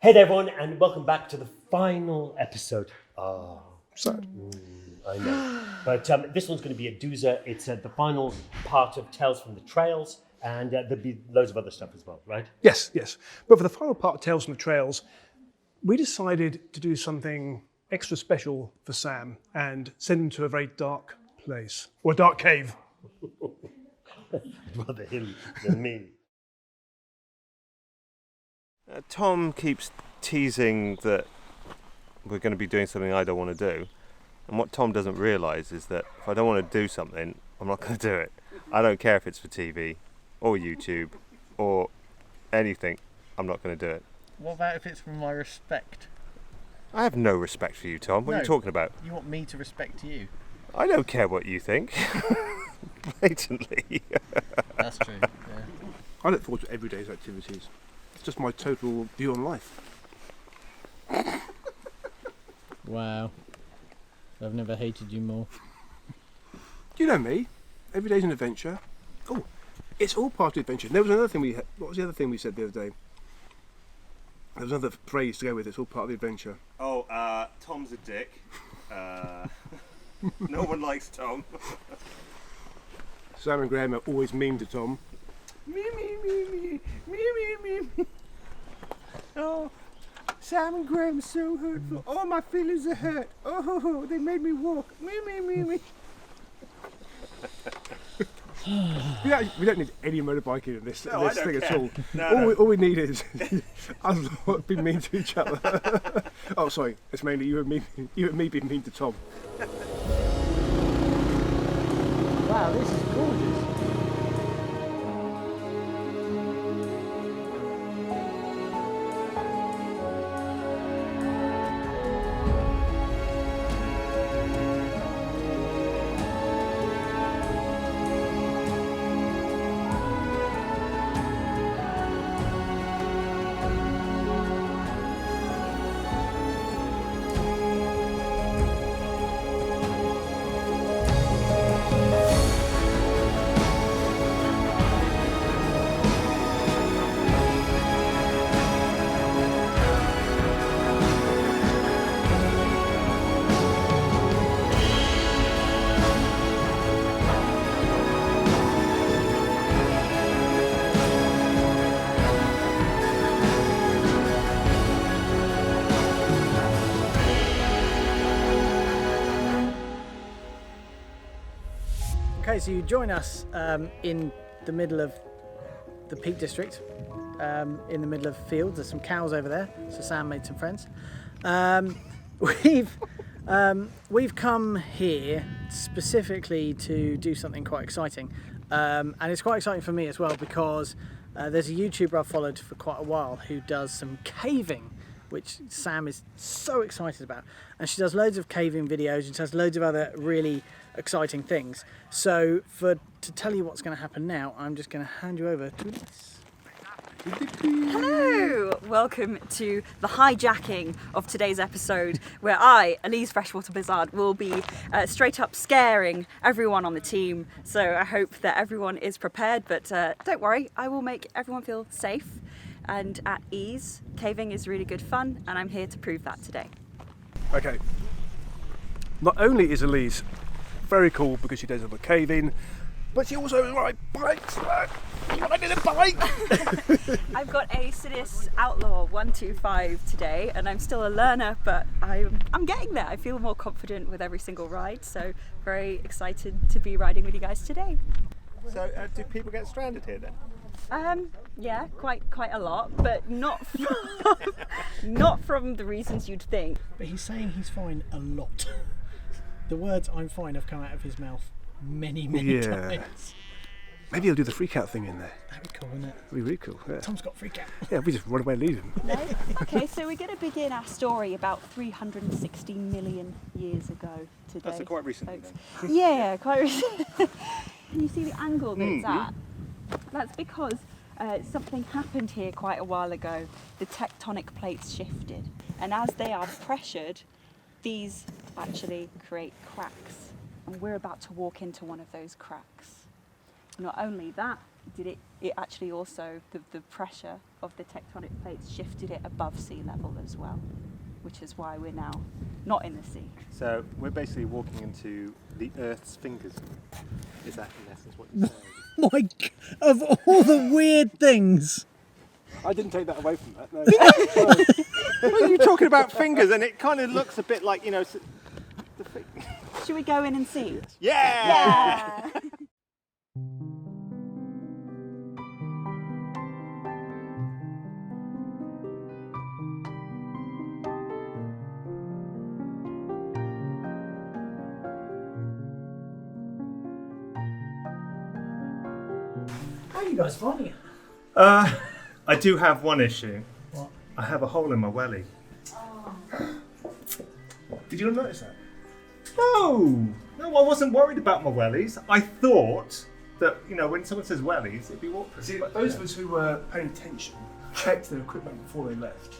Hey there everyone, and welcome back to the final episode. Sad. I know. But this one's going to be a doozer. It's the final part of Tales from the Trails, and there'll be loads of other stuff as well, right? Yes. But for the final part of Tales from the Trails, we decided to do something extra special for Sam and send him to a very dark place, or a dark cave. Rather him than me. Tom keeps teasing that we're going to be doing something I don't want to do. And what Tom doesn't realise is that if I don't want to do something, I'm not going to do it. I don't care if it's for TV or YouTube or anything, I'm not going to do it. What about if it's for my respect? I have no respect for you, Tom. What are you talking about? You want me to respect you? I don't care what you think. Blatantly. That's true, yeah. I look forward to everyday's activities. It's just my total view on life. Wow. I've never hated you more. You know me. Every day's an adventure. Oh, it's all part of the adventure. There was another thing we had. What was the other thing we said the other day? There was another phrase to go with it. It's all part of the adventure. Oh, Tom's a dick. No one likes Tom. Sam and Graham are always mean to Tom. Me. Oh, Sam and Graham are so hurtful. Oh, my feelings are hurt. Oh, they made me walk. Me. We don't need any motorbiking in this, No, this I don't thing care. at all. No. All we need is us not being mean to each other. Oh, sorry. It's mainly you and me being mean to Tom. Wow, this is gorgeous. Okay, so you join us in the middle of the Peak District, in the middle of fields. There's some cows over there, so Sam made some friends. We've come here specifically to do something quite exciting, and it's quite exciting for me as well because there's a YouTuber I've followed for quite a while who does some caving, which Sam is so excited about, and she does loads of caving videos and does loads of other really exciting things. So to tell you what's going to happen now, I'm just going to hand you over to this. Hello! Welcome to the hijacking of today's episode, where I, Elise Freshwater Blizzard, will be straight up scaring everyone on the team. So I hope that everyone is prepared, but don't worry, I will make everyone feel safe and at ease. Caving is really good fun, and I'm here to prove that today. Okay. Not only is Elise very cool because she does all the caving, but she also rides bikes. I did a bike! I've got a Sidious Outlaw 125 today, and I'm still a learner, but I'm getting there. I feel more confident with every single ride, so very excited to be riding with you guys today. So, do people get stranded here then? Yeah, quite a lot, but not from the reasons you'd think. But he's saying he's fine a lot. The words "I'm fine" have come out of his mouth many times. Maybe he'll do the freak out thing in there. That'd be cool, wouldn't it? That'd be really cool. Yeah. Tom's got freak out. Yeah, we just run away and leave him. No? Okay, so we're going to begin our story about 360 million years ago today. That's quite recent folks. then. Yeah, quite recent. Can you see the angle that it's at? That's because something happened here quite a while ago. The tectonic plates shifted, and as they are pressured, these actually create cracks, and we're about to walk into one of those cracks. Not only that, it actually also, the pressure of the tectonic plates shifted it above sea level as well, which is why we're now not in the sea. So we're basically walking into the Earth's fingers. Is that in essence what you're saying? My God, of all the weird things. I didn't take that away from that. No. Well, you're talking about fingers, and it kind of looks a bit like, you know. Should we go in and see? Yeah! Yeah! How are you guys finding it? I do have one issue. What? I have a hole in my welly. Did you not notice that? No, I wasn't worried about my wellies. I thought that, you know, when someone says wellies, it'd be awkward. See, those of us who were paying attention checked their equipment before they left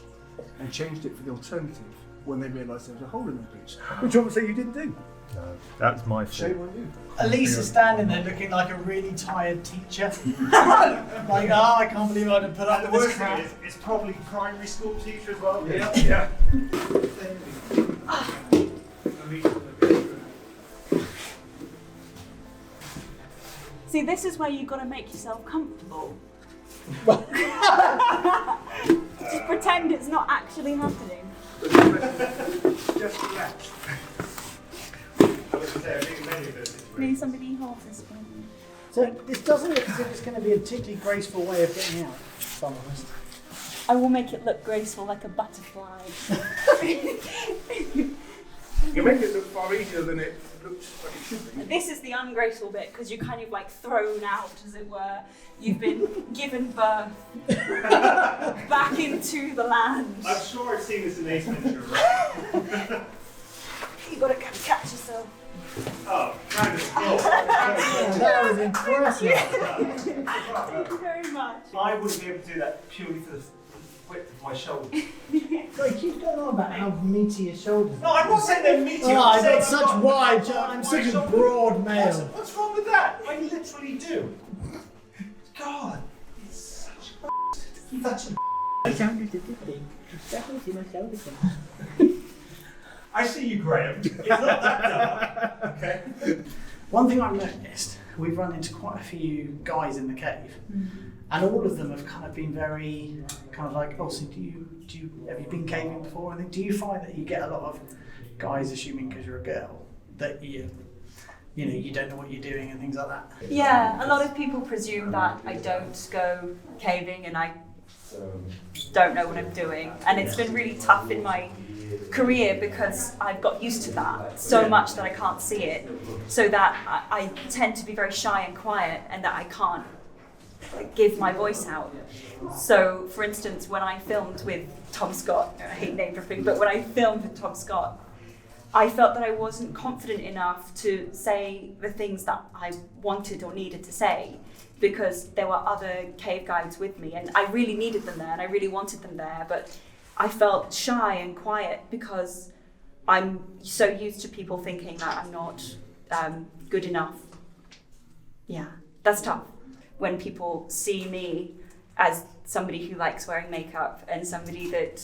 and changed it for the alternative when they realised there was a hole in their boots. Which obviously you didn't do. No, that's my fault. Shame on you. Elise is standing there looking like a really tired teacher. Like, I can't believe I had to put up with this crap. It's probably primary school teacher as well. Yeah. See, this is where you've got to make yourself comfortable. Just pretend it's not actually happening. Just relax. Need somebody hold this one. So this doesn't look as if it's going to be a particularly graceful way of getting out, if I'm honest. I will make it look graceful like a butterfly. You make it look far easier than it looks like it should be. This is the ungraceful bit because you're kind of like thrown out, as it were. You've been given birth back into the land. I'm sure I've seen this in Ace Ventura. You've got to come catch yourself. Oh, kind of. That was impressive. Thank you very much. I wouldn't be able to do that purely for the width of my shoulder. Sorry, keep going on about how meaty your shoulders No, I'm not saying they're meaty. Oh, I'm I've saying got such wide, I'm such a broad male. What's wrong with that? I literally do. God, it's such I see you, Graham. It's not that dark. Okay. One thing I've noticed, we've run into quite a few guys in the cave, and all of them have kind of been very kind of like, oh, so have you been caving before? And do you find that you get a lot of guys assuming because you're a girl that you don't know what you're doing and things like that? Yeah, a lot of people presume that I don't go caving and I don't know what I'm doing, and it's been really tough in my career because I've got used to that so much that I can't see it, so that I tend to be very shy and quiet, and that I can't give my voice out. So, for instance, when I filmed with Tom Scott, I hate name dropping, but when I filmed with Tom Scott, I felt that I wasn't confident enough to say the things that I wanted or needed to say, because there were other cave guides with me, and I really needed them there and I really wanted them there, but I felt shy and quiet because I'm so used to people thinking that I'm not good enough. Yeah, that's tough. When people see me as somebody who likes wearing makeup and somebody that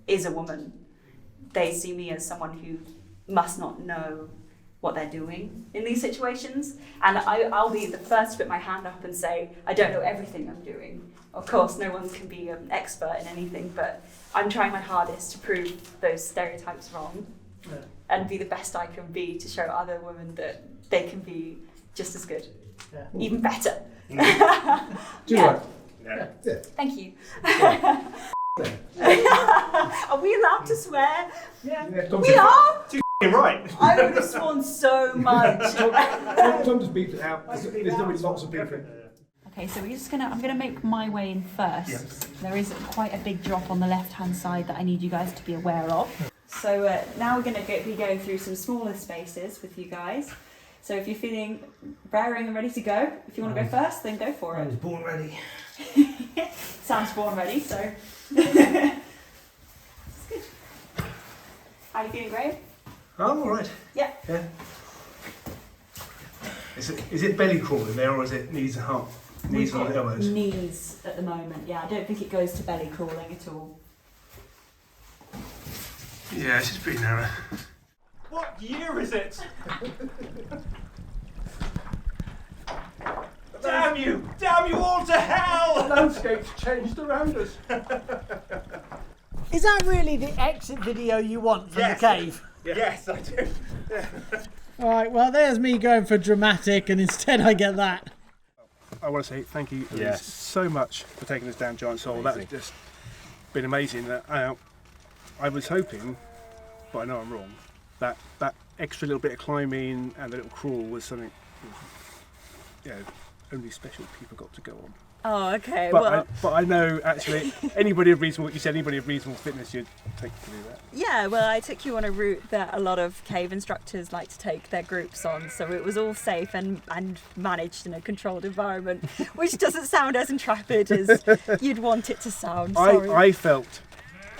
is a woman, they see me as someone who must not know what they're doing in these situations. And I'll be the first to put my hand up and say, I don't know everything I'm doing. Of course, no one can be an expert in anything, but I'm trying my hardest to prove those stereotypes wrong and be the best I can be to show other women that they can be just as good, even better. Do you like? Yeah. Thank you. Are we allowed to swear? Yeah. We are? Right. I would have sworn so much. Tom just beeped it out. There's normally lots of beeping. Okay, so I'm gonna make my way in first. Yes. There is quite a big drop on the left-hand side that I need you guys to be aware of. So now we're gonna be going through some smaller spaces with you guys. So if you're feeling raring and ready to go, if you want to go first, then go for it. I was born ready. Sounds born ready, so. It's good. How are you feeling, Graham? I'm alright. Yeah. Yeah. Is it belly crawl in there, or is it knees and heart? Knees and elbows? Knees at the moment, yeah. I don't think it goes to belly crawling at all. Yeah, this is pretty narrow. What year is it? Damn you! Damn you all to hell! The landscape's changed around us. Is that really the exit video you want from Yes. the cave? Yes, I do. All right, well, there's me going for dramatic, and instead I get that. I want to say thank you Yes. so much for taking us down Giant Soul. That's just been amazing. I was hoping, but I know I'm wrong, that extra little bit of climbing and the little crawl was something, only special people got to go on. Oh, okay. But I know actually anybody of reasonable fitness should take to do that. Yeah, well, I took you on a route that a lot of cave instructors like to take their groups on, so it was all safe and managed in a controlled environment, which doesn't sound as intrepid as you'd want it to sound. Sorry. I felt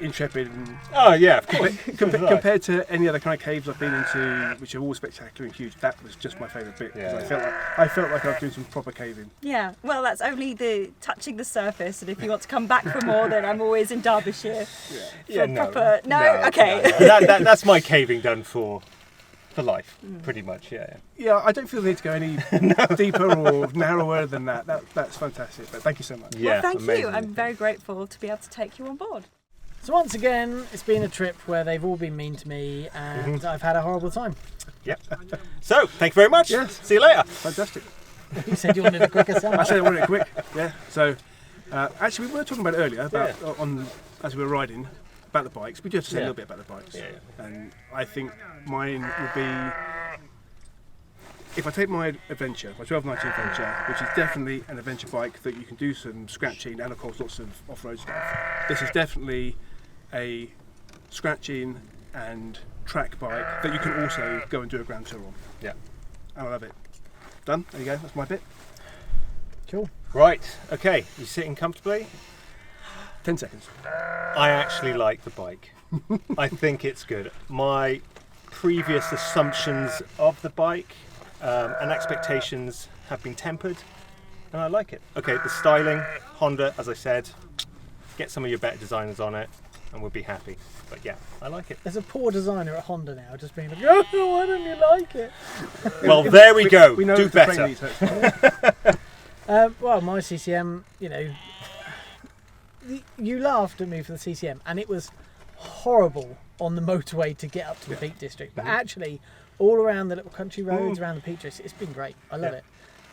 intrepid and Oh yeah, of course. compared to any other kind of caves I've been into, which are all spectacular and huge. That was just my favourite bit. Yeah, Because I felt like I was doing some proper caving. Yeah, well, that's only the touching the surface, and if you want to come back for more, then I'm always in Derbyshire for proper. No, okay. That's my caving done for life, pretty much. Yeah. Yeah, I don't feel the need to go any deeper or narrower than that. That's fantastic. But thank you so much. Yeah. Well, thank amazing. you. I'm very grateful to be able to take you on board. So once again, it's been a trip where they've all been mean to me, and I've had a horrible time. Yep. So, thank you very much. Yes. See you later. Fantastic. You said you wanted a quicker sound. I said I wanted it quick. Yeah. So actually, we were talking about it earlier about as we were riding about the bikes. We do have to say a little bit about the bikes. Yeah. And I think mine would be, if I take my adventure, my 1290 adventure, which is definitely an adventure bike that you can do some scratching and of course lots of off-road stuff. This is definitely a scratching and track bike that you can also go and do a grand tour on. Yeah. And I love it. Done. There you go. That's my bit. Cool. Right. Okay. You sitting comfortably? 10 seconds. I actually like the bike. I think it's good. My previous assumptions of the bike and expectations have been tempered, and I like it. Okay, the styling, Honda, as I said, get some of your better designers on it, and we'll be happy. But yeah, I like it. There's a poor designer at Honda now, just being like, oh, why don't you like it? Well, there we go. We know Do it's the frame better. needs hurts. Well, my CCM, you laughed at me for the CCM, and it was horrible on the motorway to get up to the Peak District. But actually, all around the little country roads, around the Peak District, it's been great. I love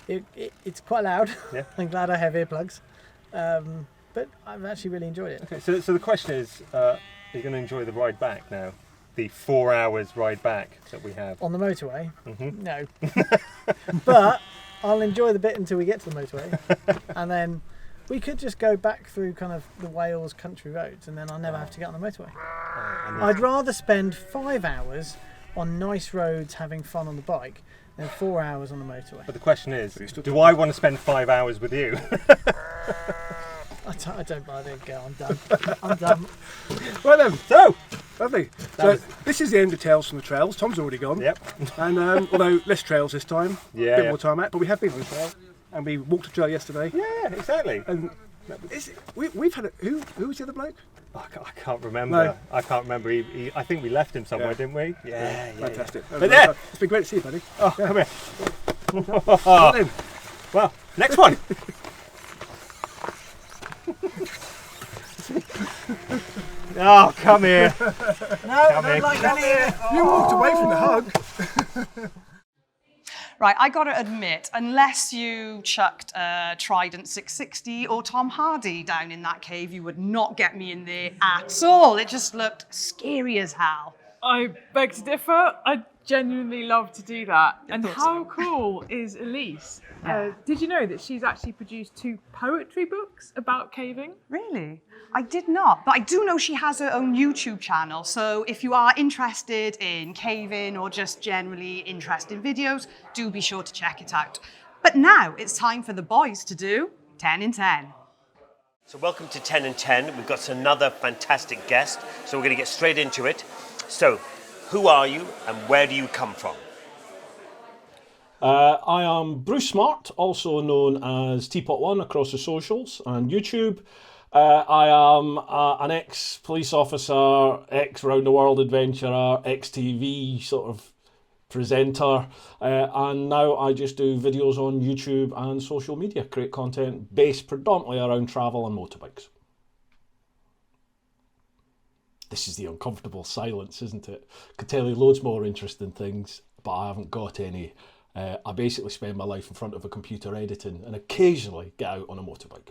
it. It's quite loud. Yeah. I'm glad I have earplugs. But I've actually really enjoyed it. Okay, so the question is, are you going to enjoy the ride back now? The 4 hours ride back that we have. On the motorway? No. But I'll enjoy the bit until we get to the motorway. And then we could just go back through kind of the Wales country roads, and then I'll never have to get on the motorway. I'd rather spend 5 hours on nice roads having fun on the bike than 4 hours on the motorway. But the question is, do I want to spend 5 hours with you? I don't bother. Go, I'm done. I'm done. Right then. So, Lovely. So this is the end of Tales from the Trails. Tom's already gone. yep. And although less trails this time, Yeah, a bit yeah. more tarmac, but we have been on the trail. And we walked a trail yesterday. Yeah, exactly. And we've had who was the other bloke? I can't remember. No. I can't remember. I think we left him somewhere, Yeah. didn't we? Yeah, Fantastic. But yeah. It's been great to see you, buddy. Oh, come here. Right then. Well, next one. Oh, come here. No, Come I here. don't like any. You walked away from the hug. Right, I gotta admit, unless you chucked a Trident 660 or Tom Hardy down in that cave, you would not get me in there at all. It just looked scary as hell. I beg to differ. I genuinely love to do that. And how cool is Elise? Did you know that she's actually produced 2 poetry books about caving? Really? I did not, but I do know she has her own YouTube channel, so if you are interested in caving or just generally interested in videos, do be sure to check it out. But now it's time for the boys to do 10 in 10. So welcome to 10 and 10. We've got another fantastic guest, so we're going to get straight into it. So, who are you and where do you come from? I am Bruce Smart, also known as Teapot One across the socials and YouTube. I am an ex-police officer, ex-round the world adventurer, ex-TV sort of presenter, and now I just do videos on YouTube and social media, create content based predominantly around travel and motorbikes. This is the uncomfortable silence, isn't it? Could tell you loads more interesting things, but I haven't got any. I basically spend my life in front of a computer editing and occasionally get out on a motorbike.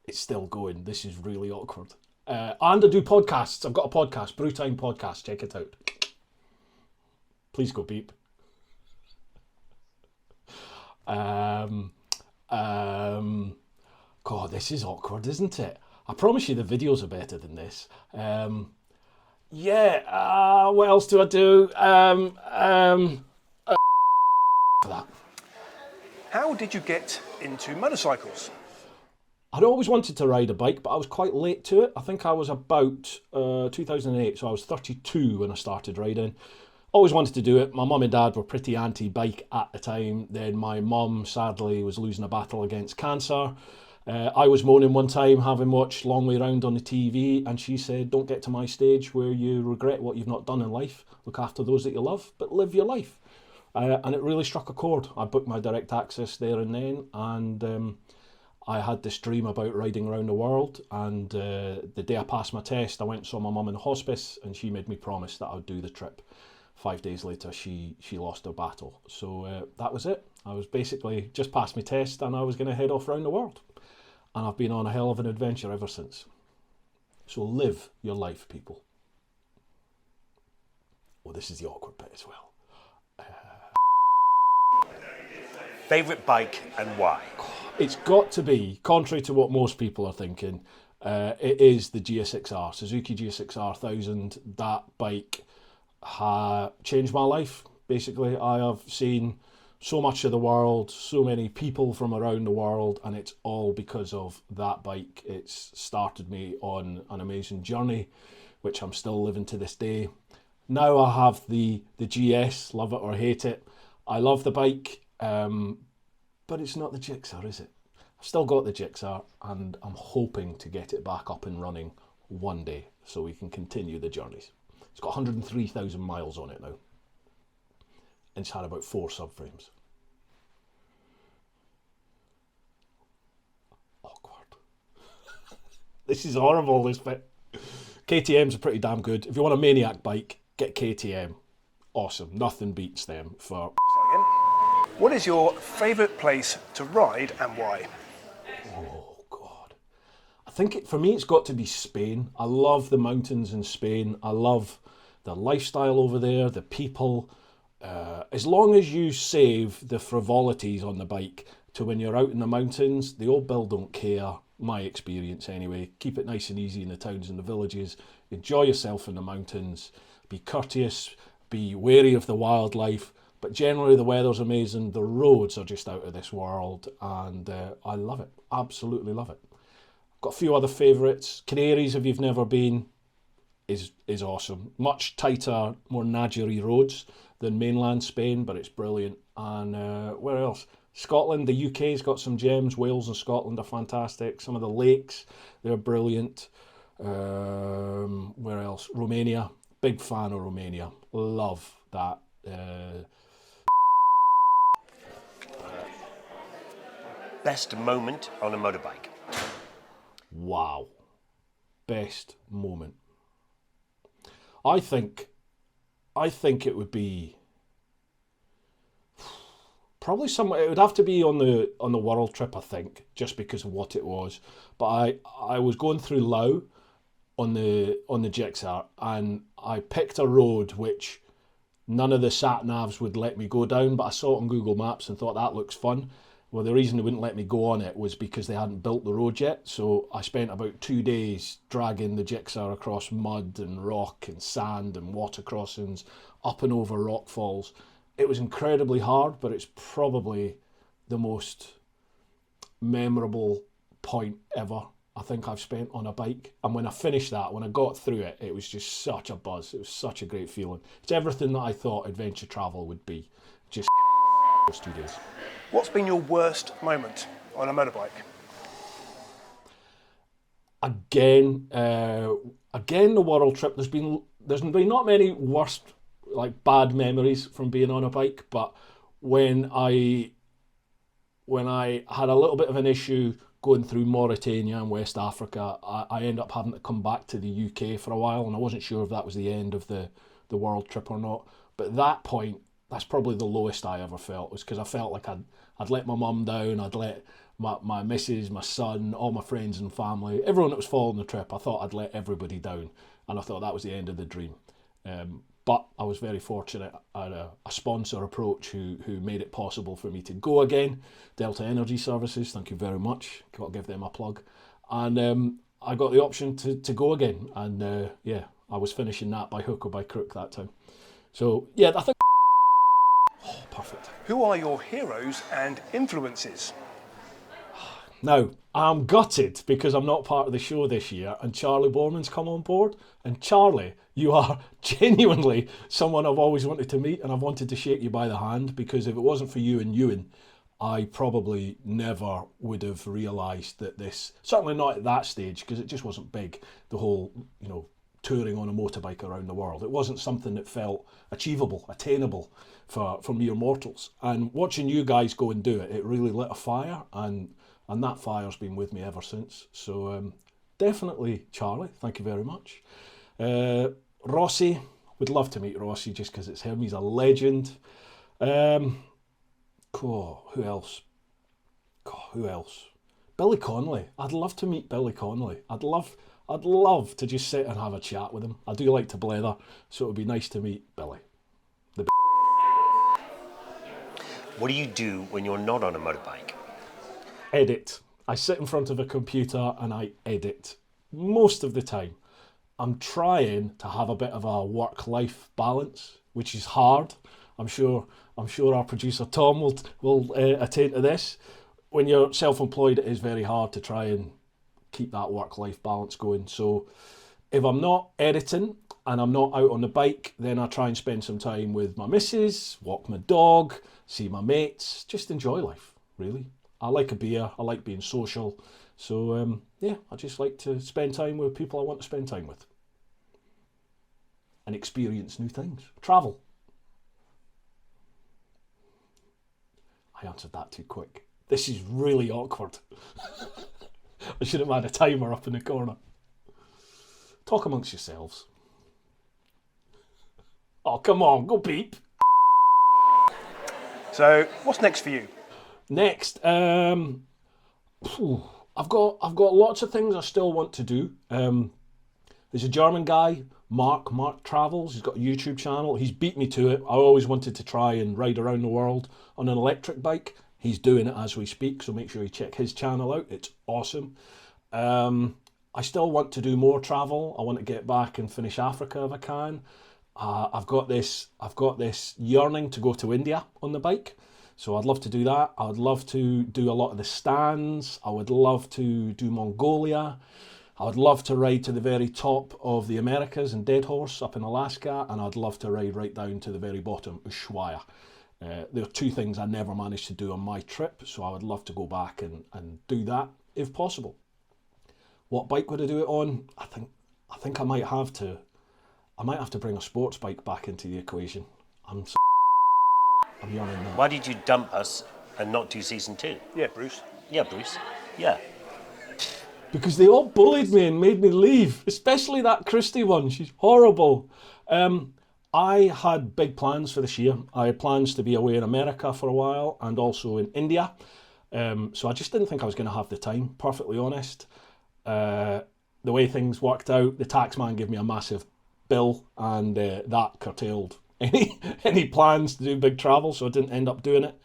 It's still going. This is really awkward. And I do podcasts. I've got a podcast, Brew Time Podcast. Check it out. Please go beep. God, this is awkward, isn't it? I promise you the videos are better than this. What else do I do? For that. How did you get into motorcycles? I'd always wanted to ride a bike, but I was quite late to it. I think I was about 2008, so I was 32 when I started riding. Always wanted to do it. My mum and dad were pretty anti-bike at the time. Then my mum, sadly, was losing a battle against cancer. I was moaning one time, having watched Long Way Round on the TV, and she said, don't get to my stage where you regret what you've not done in life. Look after those that you love, but live your life. And it really struck a chord. I booked my direct access there and then, and I had this dream about riding around the world, and the day I passed my test, I went and saw my mum in hospice, and she made me promise that I would do the trip. 5 days later, she lost her battle. So that was it. I was basically just passed my test, and I was going to head off around the world. And I've been on a hell of an adventure ever since. So live your life, people. Well, this is the awkward bit as well. Favourite bike and why? It's got to be, contrary to what most people are thinking, it is the GSX-R, Suzuki GSX-R 1000. That bike changed my life, basically. I have seen so much of the world, so many people from around the world, and it's all because of that bike. It's started me on an amazing journey, which I'm still living to this day. Now I have the GS, love it or hate it. I love the bike, but it's not the Gixxer, is it? I've still got the Gixxer, and I'm hoping to get it back up and running one day so we can continue the journeys. It's got 103,000 miles on it now. And it's had about 4 subframes. Awkward. This is horrible, this bit. KTM's are pretty damn good. If you want a maniac bike, get KTM. Awesome. Nothing beats them for... What is your favourite place to ride and why? Oh, God. I think for me it's got to be Spain. I love the mountains in Spain. I love the lifestyle over there, the people. As long as you save the frivolities on the bike to when you're out in the mountains, the old Bill don't care, my experience anyway. Keep it nice and easy in the towns and the villages. Enjoy yourself in the mountains. Be courteous, be wary of the wildlife, but generally the weather's amazing. The roads are just out of this world, and I love it. Absolutely love it. Got a few other favourites. Canaries, if you've never been, is awesome. Much tighter, more Nadgery roads than mainland Spain, but it's brilliant. And where else? Scotland, the UK's got some gems. Wales and Scotland are fantastic. Some of the lakes, they're brilliant. Where else? Romania. Big fan of Romania. Love that. Best moment on a motorbike? Wow. Best moment. I think it would be probably it would have to be on the world trip, I think, just because of what it was. But I was going through Laos on the Gixxer, and I picked a road which none of the sat navs would let me go down, but I saw it on Google Maps and thought that looks fun. Well, the reason they wouldn't let me go on it was because they hadn't built the road yet. So I spent about 2 days dragging the Gixxer across mud and rock and sand and water crossings, up and over rock falls. It was incredibly hard, but it's probably the most memorable point ever I think I've spent on a bike. And when I finished that, when I got through it, it was just such a buzz. It was such a great feeling. It's everything that I thought adventure travel would be. Just studios. What's been your worst moment on a motorbike? Again, the world trip. There's been not many worst, like, bad memories from being on a bike, but when I had a little bit of an issue going through Mauritania and West Africa, I ended up having to come back to the UK for a while, and I wasn't sure if that was the end of the world trip or not. But at that point, that's probably the lowest I ever felt, was because I felt like I'd let my mum down, I'd let my missus, my son, all my friends and family, everyone that was following the trip, I thought I'd let everybody down, and I thought that was the end of the dream. But I was very fortunate. I had a sponsor approach who made it possible for me to go again. Delta Energy Services, thank you very much. Got to give them a plug. And I got the option to go again. And yeah, I was finishing that by hook or by crook that time. So yeah, I think... Oh, perfect. Who are your heroes and influences? Now, I'm gutted because I'm not part of the show this year and Charley Boorman's come on board. And Charley, you are genuinely someone I've always wanted to meet, and I've wanted to shake you by the hand, because if it wasn't for you and Ewan, I probably never would have realised that this, certainly not at that stage, because it just wasn't big, the whole, touring on a motorbike around the world. It wasn't something that felt achievable, attainable for mere mortals. And watching you guys go and do it, it really lit a fire, and that fire's been with me ever since. So definitely Charley, thank you very much. Rossi, would love to meet Rossi just because it's him, he's a legend. Cool. Who else? Billy Connolly, I'd love to meet Billy Connolly. I'd love to just sit and have a chat with him. I do like to blether, so it would be nice to meet Billy. What do you do when you're not on a motorbike? Edit. I sit in front of a computer and I edit most of the time. I'm trying to have a bit of a work-life balance, which is hard. I'm sure our producer Tom will attend to this. When you're self-employed, it is very hard to try and keep that work-life balance going. So if I'm not editing and I'm not out on the bike, then I try and spend some time with my missus, walk my dog, see my mates, just enjoy life, really. I like a beer, I like being social. So yeah, I just like to spend time with people I want to spend time with. And experience new things. Travel. I answered that too quick. This is really awkward. I should have had a timer up in the corner. Talk amongst yourselves. Oh, come on, go beep. So, what's next for you? Next, I've got lots of things I still want to do. There's a German guy, Mark Travels. He's got a YouTube channel. He's beat me to it. I always wanted to try and ride around the world on an electric bike. He's doing it as we speak, so make sure you check his channel out. It's awesome. I still want to do more travel. I want to get back and finish Africa if I can. I've got this yearning to go to India on the bike. So I'd love to do that. I would love to do a lot of the stands. I would love to do Mongolia. I would love to ride to the very top of the Americas and Dead Horse up in Alaska, and I'd love to ride right down to the very bottom, Ushuaia. There are two things I never managed to do on my trip, so I would love to go back and do that if possible. What bike would I do it on? I think I might have to bring a sports bike back into the equation. I'm yawning now. Why did you dump us and not do season 2? Yeah, Bruce. Yeah, Bruce. Yeah. Because they all bullied me and made me leave, especially that Christie one. She's horrible. I had big plans for this year. I had plans to be away in America for a while and also in India. So I just didn't think I was going to have the time, perfectly honest. The way things worked out, the tax man gave me a massive bill, and that curtailed any plans to do big travel, so I didn't end up doing it.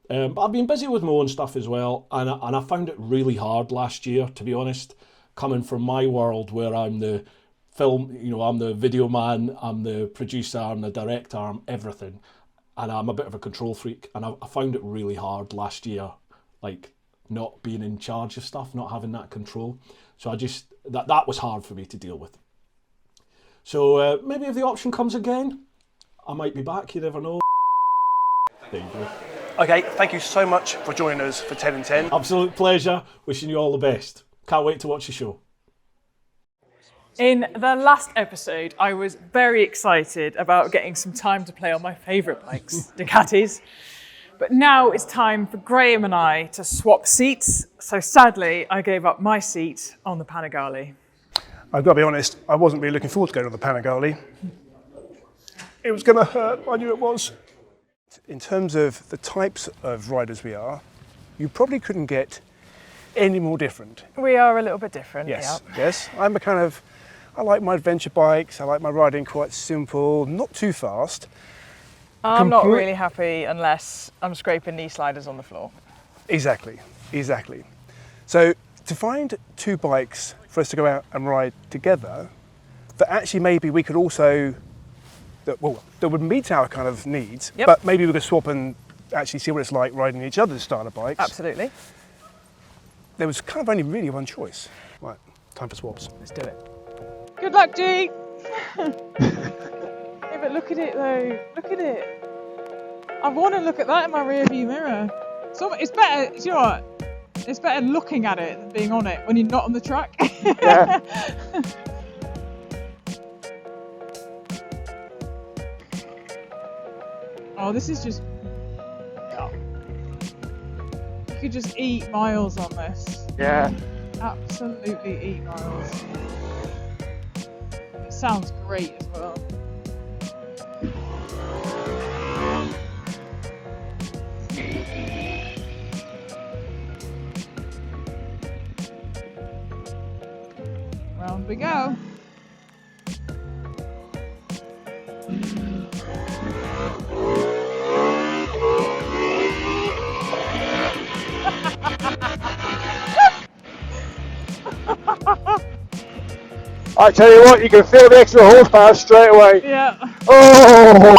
But I've been busy with my own stuff as well, and I found it really hard last year, to be honest, coming from my world where I'm the film, I'm the video man, I'm the producer, I'm the director, I'm everything, and I'm a bit of a control freak, and I found it really hard last year, like not being in charge of stuff, not having that control. So I just, that was hard for me to deal with. So maybe if the option comes again, I might be back, you never know. There you go. Okay, thank you so much for joining us for 10 and 10. Absolute pleasure. Wishing you all the best. Can't wait to watch the show. In the last episode, I was very excited about getting some time to play on my favourite bikes, Ducatis. But now it's time for Graham and I to swap seats. So sadly, I gave up my seat on the Panigale. I've got to be honest, I wasn't really looking forward to going on the Panigale. It was going to hurt, I knew it was. In terms of the types of riders we are, you probably couldn't get any more different. We are a little bit different. Yes, Yeah. yes. I like my adventure bikes, I like my riding quite simple, not too fast. I'm not really happy unless I'm scraping knee sliders on the floor. Exactly. So to find two bikes for us to go out and ride together, that actually maybe we could also, that would meet our kind of needs, Yep. but maybe we could swap and actually see what it's like riding each other's style of bikes. Absolutely. There was kind of only really one choice. Right, time for swaps. Let's do it. Good luck, G. Yeah, but look at it though. Look at it. I want to look at that in my rearview mirror. So it's better. You know what? It's better looking at it than being on it when you're not on the track. Yeah. Oh, this is just. Oh. You could just eat miles on this. Yeah. Absolutely eat miles. It sounds great as well. Round we go. I tell you what, you can feel the extra horsepower straight away. Yeah. Oh!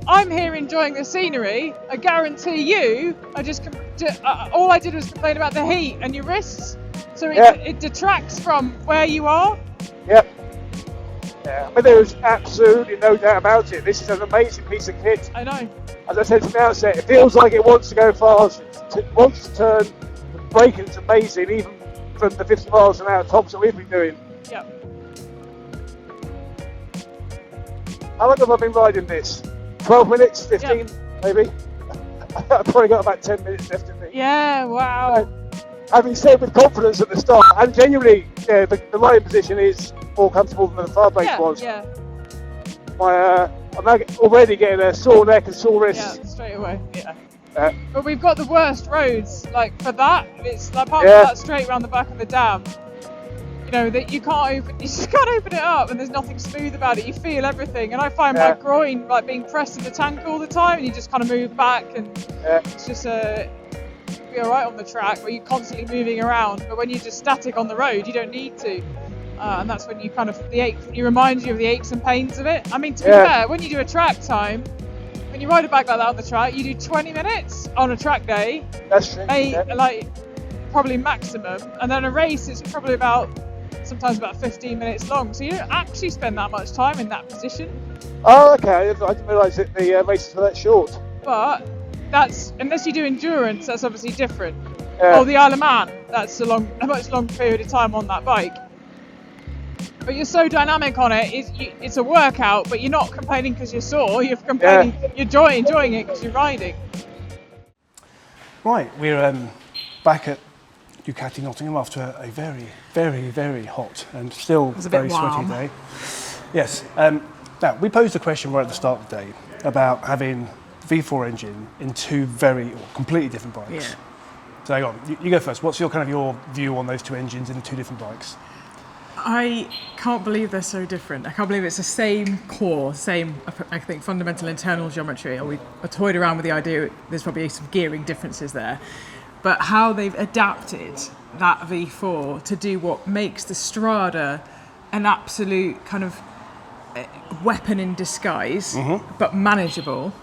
I'm here enjoying the scenery. I guarantee you, all I did was complain about the heat and your wrists. So it detracts from where you are. Yep. Yeah, I mean, there was absolutely no doubt about it. This is an amazing piece of kit. I know. As I said from the outset, it feels like it wants to go fast. It wants to turn. The braking's amazing, even from the 50 miles an hour tops that we've been doing. Yep. How long have I been riding this? 12 minutes? 15 maybe? I've probably got about 10 minutes left in me. Yeah, wow. Having said with confidence at the start, and genuinely, the riding position is more comfortable than the far base was. Yeah. I'm now already getting a sore neck and sore wrists. Yeah, straight away. Yeah. But we've got the worst roads. Like for that, it's like apart from that straight around the back of the dam. You know that you just can't open it up, and there's nothing smooth about it. You feel everything, and I find my groin like being pressed to the tank all the time, and you just kind of move back, and it's just be all right on the track, where you're constantly moving around. But when you're just static on the road, you don't need to, and that's when you kind of it reminds you of the aches and pains of it. I mean, to be fair, when you do a track time. When you ride a bike like that on the track, you do 20 minutes on a track day. That's true. Like probably maximum, and then a race is probably sometimes about 15 minutes long. So you don't actually spend that much time in that position. Oh, okay. I didn't realise that the races were that short. But that's unless you do endurance, that's obviously different. Yeah. Or the Isle of Man, that's a much longer period of time on that bike. But you're so dynamic on it, it's a workout, but you're not complaining because you're sore, you're complaining, you're enjoying it because you're riding. Right, we're back at Ducati Nottingham after a very, very, very hot and still very sweaty day. Yes, now we posed a question right at the start of the day about having V4 engine in two completely different bikes. Yeah. So hang on, you go first. What's your view on those two engines in the two different bikes? I can't believe they're so different. I can't believe it's the same core, I think, fundamental internal geometry. We toyed around with the idea there's probably some gearing differences there. But how they've adapted that V4 to do what makes the Strada an absolute kind of weapon in disguise, but manageable.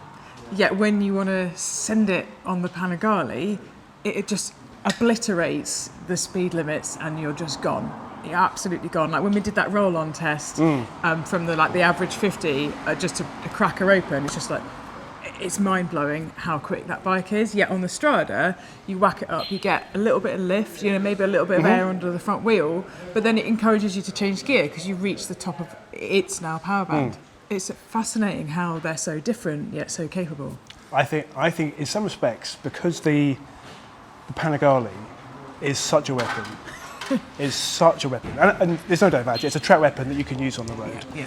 Yet when you want to send it on the Panigale, it just obliterates the speed limits and you're just gone. You're absolutely gone. Like when we did that roll-on test from the average 50 just to crack her open, it's just like it's mind-blowing how quick that bike is. Yet on the Strada, you whack it up, you get a little bit of lift, maybe a little bit of air under the front wheel, but then it encourages you to change gear because you reach the top of its now power band. It's fascinating how they're so different yet so capable. I think in some respects, because the Panigale is such a weapon, and there's no doubt about it, it's a track weapon that you can use on the road. Yeah.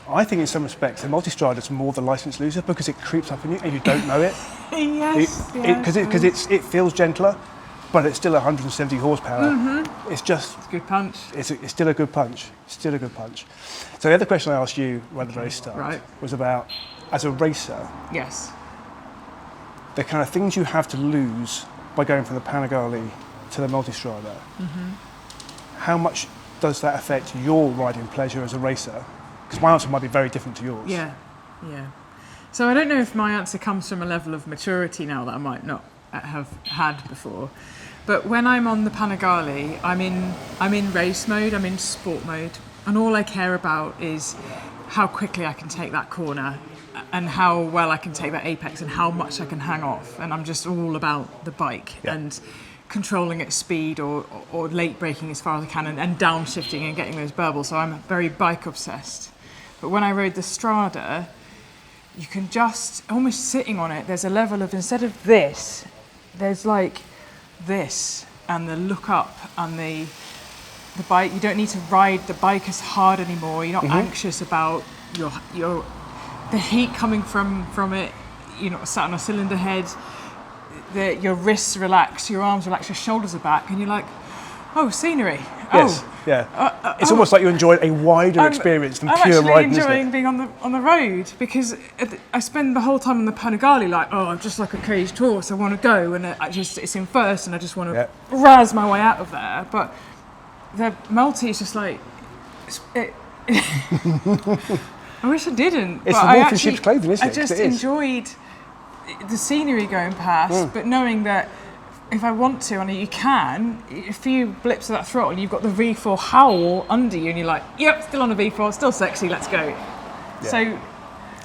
I think in some respects the Multistrada is more the license loser because it creeps up on you and you don't know it. Because it feels gentler, but it's still 170 horsepower. It's just... It's a good punch. It's still a good punch. Still a good punch. So the other question I asked you right at the very start was about, as a racer, yes, the kind of things you have to lose by going from the Panigale to the Multistrada. How much does that affect your riding pleasure as a racer? Because my answer might be very different to yours. Yeah. So I don't know if my answer comes from a level of maturity now that I might not have had before. But when I'm on the Panigale, I'm in race mode, I'm in sport mode, and all I care about is how quickly I can take that corner and how well I can take that apex and how much I can hang off. And I'm just all about the bike and controlling its speed or late braking as far as I can and downshifting and getting those burbles. So I'm very bike obsessed. But when I rode the Strada, you can just, almost sitting on it, there's a level of, instead of this, there's like this, and the look up and the bike. You don't need to ride the bike as hard anymore. You're not anxious about the heat coming from it. You're not sat on a cylinder head. Your wrists relax, your arms relax, your shoulders are back, and you're like, oh, scenery. Yes, it's almost like you enjoy a wider experience than pure riding, I'm actually enjoying being on the road because I spend the whole time on the Panigale like, oh, I'm just like a caged horse. I want to go, and it's in first, and I just want to razz my way out of there. But the multi is just like, I wish I didn't. It's the wolf in sheep's clothing, isn't it? I just enjoyed the scenery going past, but knowing that if I want to, and you can, a few blips of that throttle, and you've got the V4 howl under you, and you're like, yep, still on a V4, still sexy, let's go. Yeah. So,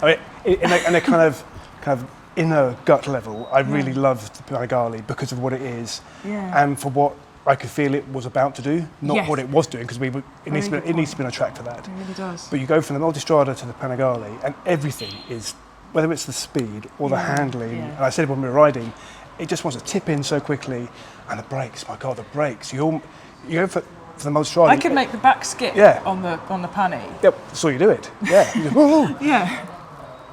I mean, in a kind of inner gut level, I really loved the Panigale because of what it is, and for what I could feel it was about to do, not what it was doing, because it needs to be on a track for that. It really does. But you go from the Multistrada to the Panigale, and everything is, whether it's the speed or the handling, and I said when we were riding, it just wants to tip in so quickly, and the brakes, my God, the brakes. You go for the Multistrada. I could make the back skip on the Pani. Yep, so you do it. Yeah. You go, yeah.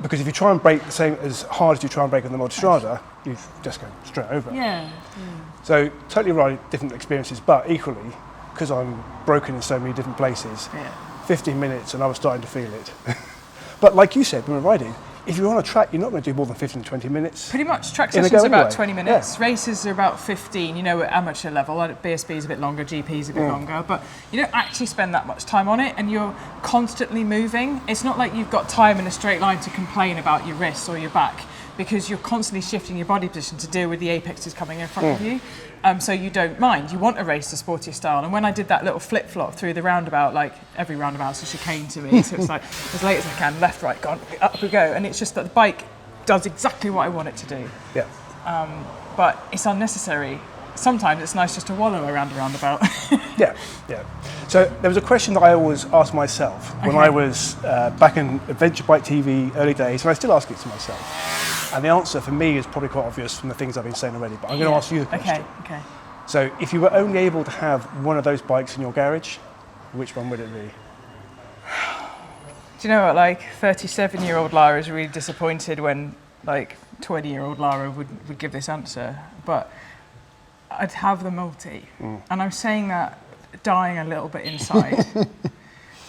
Because if you try and brake the same as hard as you try and brake on the Multistrada, you just go straight over. Yeah. So totally right, different experiences, but equally, because I'm broken in so many different places, 15 minutes and I was starting to feel it. But like you said, when we're riding, if you're on a track, you're not going to do more than 15 to 20 minutes. Pretty much. Track sessions are about 20 minutes. Races are about 15, at amateur level. BSB is a bit longer, GP is a bit longer, but you don't actually spend that much time on it, and you're constantly moving. It's not like you've got time in a straight line to complain about your wrists or your back, because you're constantly shifting your body position to deal with the apexes coming in front of you. So you don't mind. You want to race the sportier style. And when I did that little flip-flop through the roundabout, like every roundabout's a chicane to me, so it's like as late as I can, left, right, gone, up we go. And it's just that the bike does exactly what I want it to do. Yeah. But it's unnecessary. Sometimes it's nice just to wallow around a roundabout. Yeah. So there was a question that I always asked myself when I was back in Adventure Bike TV early days, and I still ask it to myself. And the answer for me is probably quite obvious from the things I've been saying already, but I'm going to ask you the question. Okay. So if you were only able to have one of those bikes in your garage, which one would it be? Do you know what, 37-year-old Lara is really disappointed when 20-year-old Lara would give this answer, but I'd have the multi. And I'm saying that dying a little bit inside,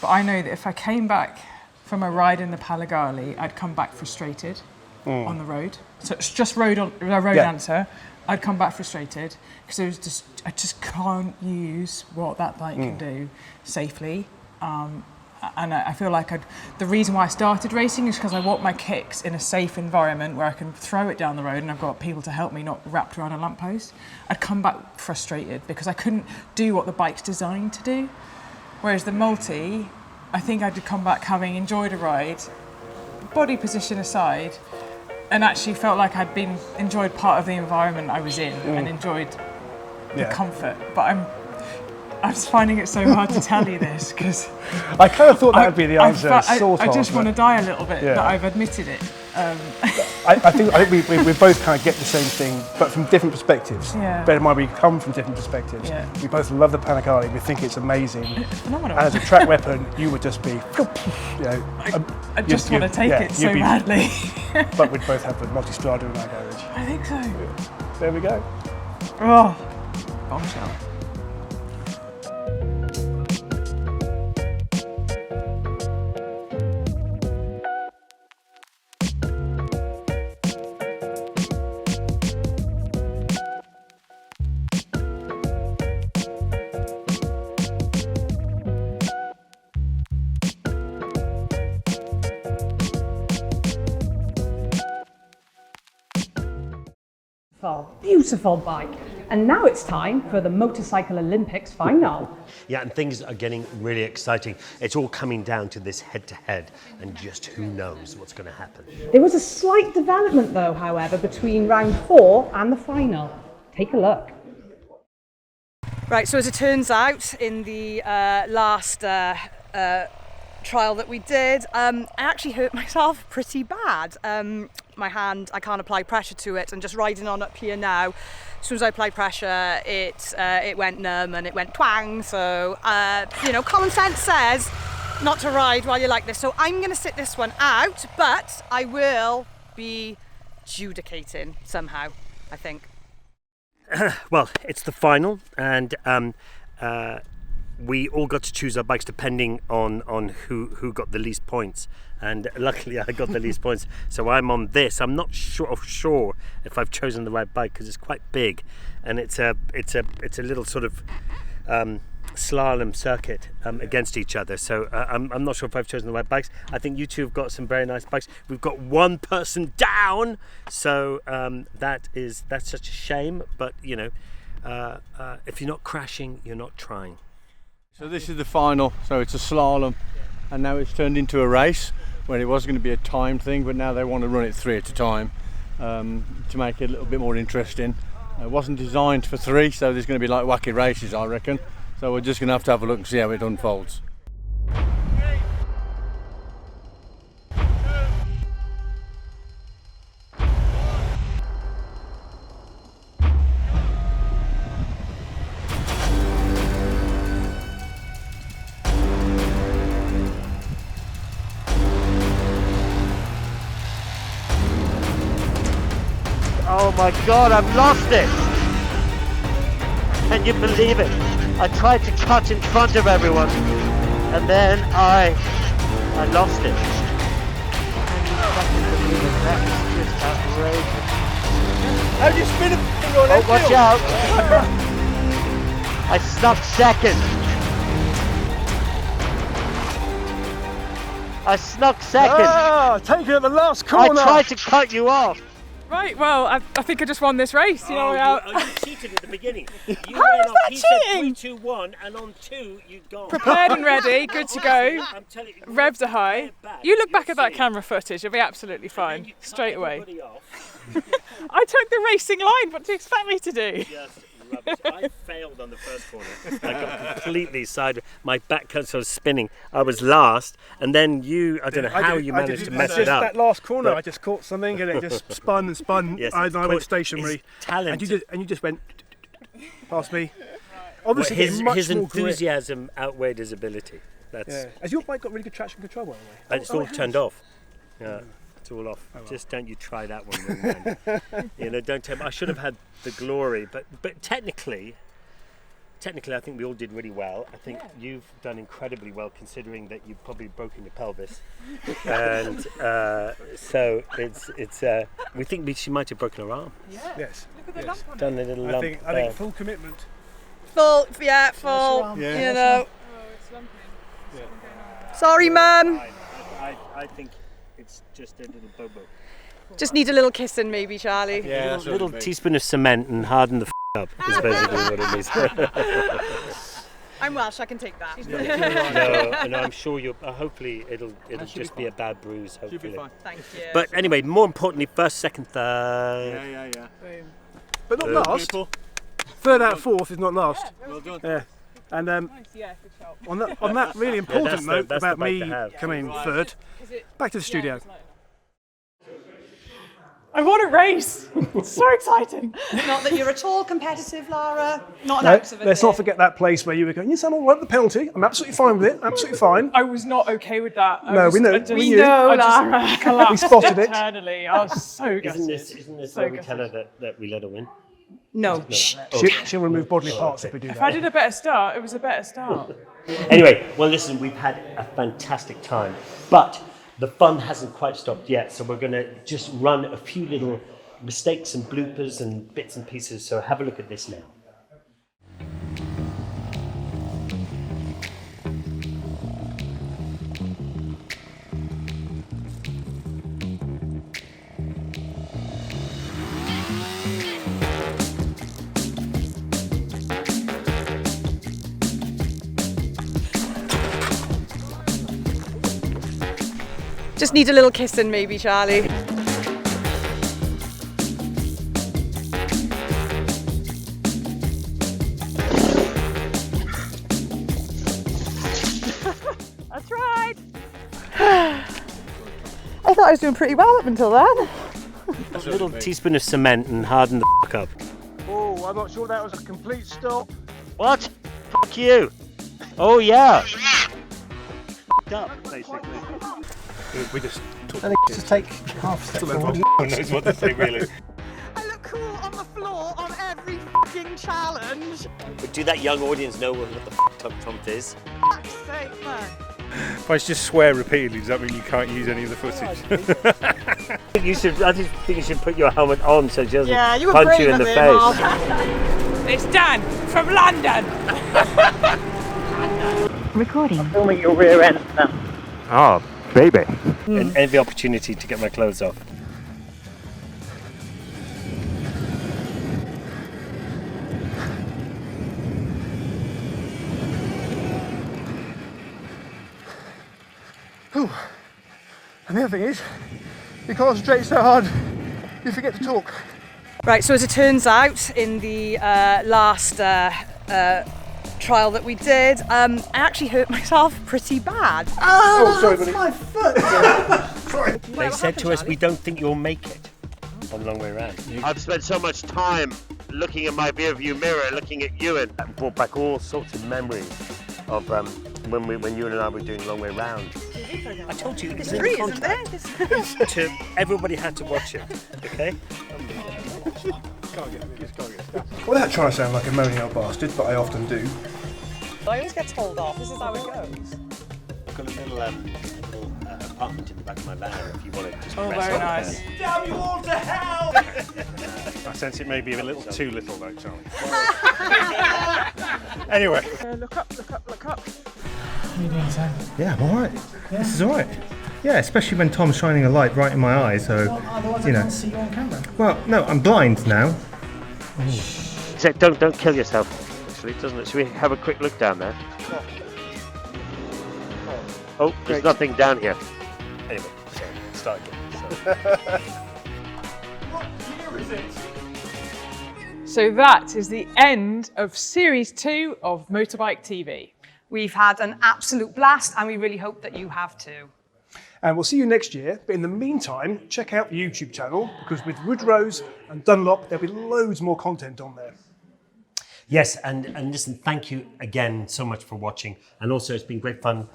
but I know that if I came back from a ride in the Panigale, I'd come back frustrated on the road. So it's just road answer. I'd come back frustrated because I just can't use what that bike can do safely. And I feel like the reason why I started racing is because I want my kicks in a safe environment where I can throw it down the road and I've got people to help me, not wrapped around a lamppost. I'd come back frustrated because I couldn't do what the bike's designed to do. Whereas the multi, I think I'd come back having enjoyed a ride, body position aside, and actually felt like I'd enjoyed part of the environment I was in and enjoyed the comfort. But I'm just finding it so hard to tell you this because I kind of thought that would be the answer. I just want to die a little bit that I've admitted it. I think we both kind of get the same thing, but from different perspectives. Yeah. Bear in mind, we come from different perspectives. Yeah. We both love the Panigale. We think it's amazing. It's phenomenal. And as a track weapon, you would just be, I just want to take it so badly. But we'd both have the multistrada in our garage. I think so. There we go. Oh, bombshell. Beautiful bike. And now it's time for the Motorcycle Olympics final. Yeah, and things are getting really exciting. It's all coming down to this head-to-head, and just who knows what's going to happen. There was a slight development though, however, between round 4 and the final. Take a look. Right, so as it turns out, in the last trial that we did, I actually hurt myself pretty bad. My hand, I can't apply pressure to it, and just riding on up here now, as soon as I apply pressure, it went numb and it went twang. So, common sense says not to ride while you're like this. So I'm going to sit this one out, but I will be judicating somehow, I think. Well, it's the final, and we all got to choose our bikes depending on who got the least points, and luckily I got the least points, so I'm on this. I'm not sure if I've chosen the right bike because it's quite big, and it's a little sort of slalom circuit against each other, so I'm not sure if I've chosen the right bikes. I think you two have got some very nice bikes. We've got one person down, so that's such a shame, but if you're not crashing, you're not trying. So this is the final, so it's a slalom, and now it's turned into a race where it was going to be a timed thing, but now they want to run it 3 at a time to make it a little bit more interesting. It wasn't designed for 3, so there's going to be like wacky races, I reckon. So we're just going to have a look and see how it unfolds. Oh my God, I've lost it! Can you believe it? I tried to cut in front of everyone, and then I lost it. Can you believe it? That is just outrageous. How do you spin a finger on Oh, watch out! I snuck second. I snuck second. Ah, take it at the last corner. I tried to cut you off. Right, well, I think I just won this race. You cheated at the beginning. How was that cheating? He said 3, 2, 1, and on 2 you'd gone. Prepared and ready, good to go. I'm telling you, Revs are high. You look back at that camera footage, you'll be absolutely fine, straight away. I took the racing line, what do you expect me to do? Just rubbish. I failed on the first corner. I got completely sideways. My back sort of spinning. I was last, and then I don't know how you managed to mess it up. That last corner, I just caught something and it just spun and spun. Yes, I went stationary. Talent. And you just went past me. Obviously, his enthusiasm outweighed his ability. Has your bike got really good traction control, by the way? It's all turned off. Yeah. It's all off. Oh, well. Just don't you try that one. Don't tell me. I should have had the glory, but technically, I think we all did really well. I think you've done incredibly well, considering that you've probably broken your pelvis, and so it's. We think she might have broken her arm. Yeah. Yes. Look at the lump on Done a little lump. I think full commitment. Full. Yeah. Yeah. Oh, it's lumping. Yeah. Sorry, Mum. I think it's just a little bobo. Just need a little kissing, maybe, Charlie. Yeah, a little teaspoon of cement and harden the up is basically what it is. I'm Welsh, I can take that. No, I'm sure you'll. Hopefully, it'll just be a bad bruise. Hopefully, Should be fine. Thank you. But anyway, more importantly, first, second, third. Yeah. Boom. But not last. Third out of fourth is not last. Well done. Yeah. And Yeah, good job. on that really important note that's about the bike me to have. coming third, back to the studio. I want to race. It's so exciting. Not that you're at all competitive, Lara. Not an No, ounce of it. let's not forget that place where you were going, yes, I don't want the penalty. I'm absolutely fine with it. Absolutely fine. I was not okay with that. We know. We knew. Lara. Collapsed We spotted it. internally. I was so gutted. Isn't this So where we gutted. tell her that we let her win? No. She'll remove bodily parts if we do If I that. did a better start, it was a better start. Anyway, well, listen, we've had a fantastic time, but the fun hasn't quite stopped yet. So we're going to just run a few little mistakes and bloopers and bits and pieces. So have a look at this now. Just need a little kissing maybe, Charlie. I tried. I thought I was doing pretty well up until then. A little teaspoon of cement and harden the up. Oh, I'm not sure that was a complete stop. What? Fuck you. Oh yeah. Up, basically. We just took And just take half a step forward. Who knows what to say, really? I look cool on the floor on every fucking challenge. But do that young audience know what the Tom is? Fuck's sake, man. If I just swear repeatedly, does that mean you can't use any of the footage? I just think you should put your helmet on so it doesn't you were punch brave you in of the it, face. Mark. It's Dan from London. Recording. Filming your rear end now. Oh, baby. And every opportunity to get my clothes off. And the other thing is, you concentrate so hard, you forget to talk. Right, so as it turns out, in the last trial that we did, I actually hurt myself pretty bad. Oh, sorry, buddy. My foot. Sorry. They said to us, we don't think you'll make it on the long way round. I've spent so much time looking in my rear view mirror, looking at you, and That brought back all sorts of memories of when you and I were doing long way round. I told you, it's in the contract. Everybody had to watch it, okay? Without trying to sound like a moaning old bastard, but I often do. I always get told off. This is how it goes. I've got a little apartment in the back of my van if you want to just Oh, rest very up nice. there. Damn you all to hell! I sense it may be a little too little though, Charlie. Anyway. Look up, look up, look up. How are you doing, Sam? Yeah, I'm alright. This is alright. Yeah, especially when Tom's shining a light right in my eye, so, Otherwise you I know. can't see you on camera. Well, no, I'm blind now. so don't kill yourself. Actually, doesn't it? Should we have a quick look down there? Oh, there's nothing down here. Anyway, sorry, start again. So that is the end of Series 2 of Motorbike TV. We've had an absolute blast and we really hope that you have too. And we'll see you next year. But in the meantime, check out the YouTube channel, because with Woodrow's and Dunlop, there'll be loads more content on there. Yes, and listen, thank you again so much for watching. And also, it's been great fun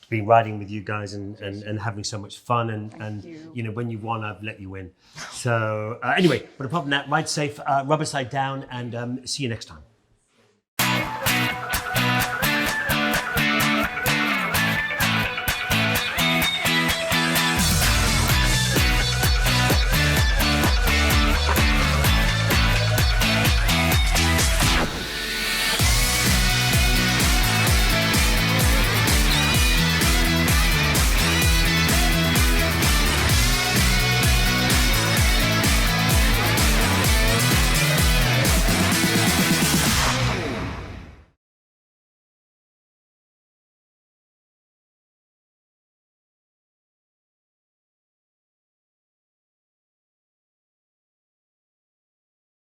to be riding with you guys and having so much fun. And you know, when you won, I've let you win. So anyway, but apart from that, ride safe, rubber side down, and see you next time.